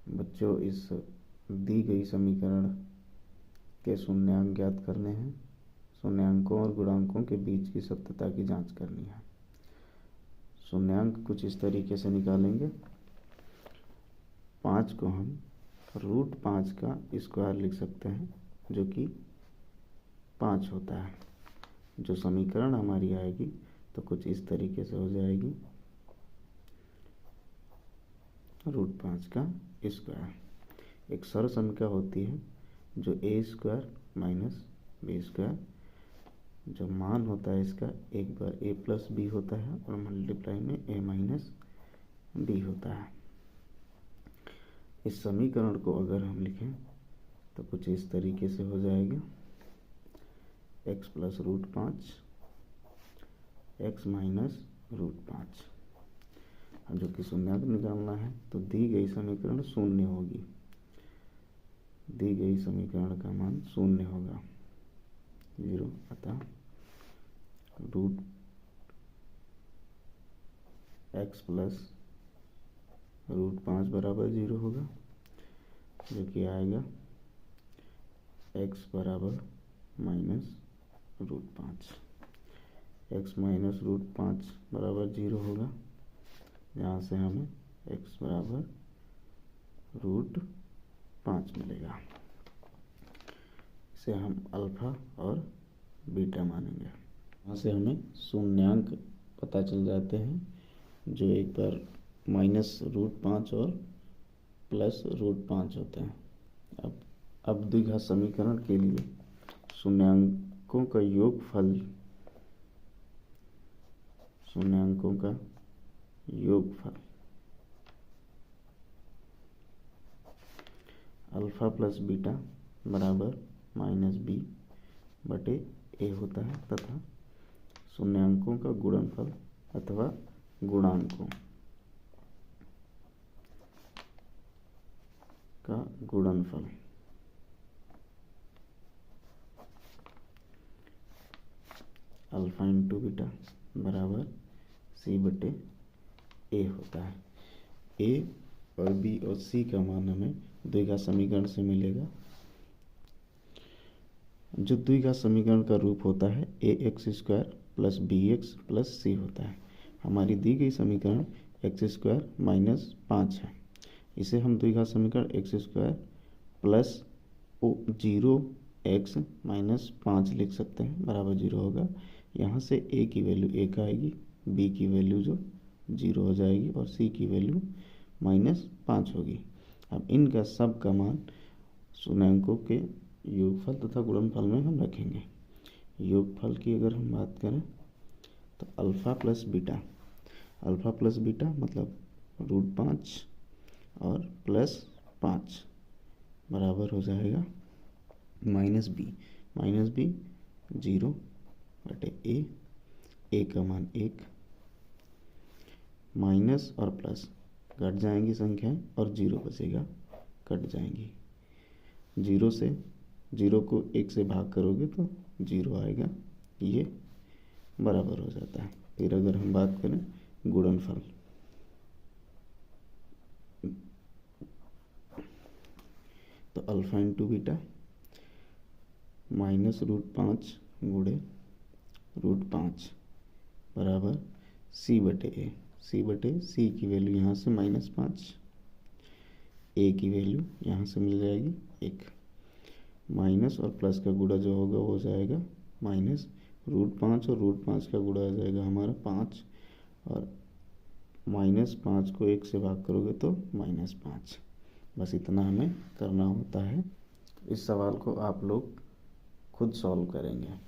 बच्चों, इस दी गई समीकरण के शून्यांक ज्ञात करने हैं। शून्यांकों और गुणांकों के बीच की सत्यता की जांच करनी है। शून्यांक कुछ इस तरीके से निकालेंगे। 5 को हम √5 का स्क्वायर लिख सकते हैं, जो कि 5 होता है। जो समीकरण हमारी आएगी तो कुछ इस तरीके से हो जाएगी, √5 का स्क्वायर। एक सरल संख्या होती है जो a² माइनस b², जो मान होता है इसका एक बार a प्लस बी होता है और मल्टीप्लाई में a माइनस बी होता है। इस समीकरण को अगर हम लिखें तो कुछ इस तरीके से हो जाएगा, x प्लस √5 x माइनस √5। अब जो कि शून्यांक निकालना है तो दी गई समीकरण शून्य होगी। दी गई समीकरण का मान शून्य होगा, 0। अतः x प्लस √5 बराबर 0 होगा, जो कि आएगा x बराबर माइनस √5। x माइनस √5 बराबर 0 होगा, यहाँ से हमें x बराबर √5 मिलेगा। इसे हम अल्फा और बीटा मानेंगे। यहाँ से हमें शून्यांक पता चल जाते हैं, जो एक बार माइनस √5 और प्लस √5 होते हैं। अब द्विघात समीकरण के लिए शून्यांकों का योगफल अल्फा प्लस बीटा बराबर माइनस बी बटे ए होता है, तथा शून्यांकों का गुणनफल अथवा गुणांकों का गुणनफल अल्फा इंटू बीटा बराबर सी बटे ए होता है। ए और बी और सी का मान हमें द्विघात समीकरण से मिलेगा। जो द्विघात समीकरण का रूप होता है ax² प्लस bx प्लस सी होता है। हमारी दी गई समीकरण x² माइनस 5 है। इसे हम द्विघात समीकरण x² प्लस 0x माइनस 5 लिख सकते हैं, बराबर 0 होगा। यहाँ से a की वैल्यू 1 आएगी, b की वैल्यू जो 0 हो जाएगी और c की वैल्यू -5 होगी। अब इनका सब का मान शून्यांकों के योगफल तथा गुणनफल में हम रखेंगे। योगफल की अगर हम बात करें तो अल्फा प्लस बीटा मतलब √5 और प्लस 5 बराबर हो जाएगा माइनस बी 0 बटे ए का मान 1, माइनस और प्लस घट जाएंगी संख्याएं और 0 बचेगा, कट जाएंगी। 0 को 1 से भाग करोगे तो 0 आएगा, ये बराबर हो जाता है। फिर अगर हम बात करें गुणनफल, तो अल्फा इंटू बीटा माइनस √5 गुणे √5 बराबर सी बटे सी की वैल्यू यहाँ से -5, ए की वैल्यू यहाँ से मिल जाएगी 1, माइनस और प्लस का गुणा जो होगा वो हो जाएगा माइनस √5 और √5 का गुणा आ जाएगा हमारा 5, और -5 को 1 से भाग करोगे तो -5। बस इतना हमें करना होता है। इस सवाल को आप लोग खुद सॉल्व करेंगे।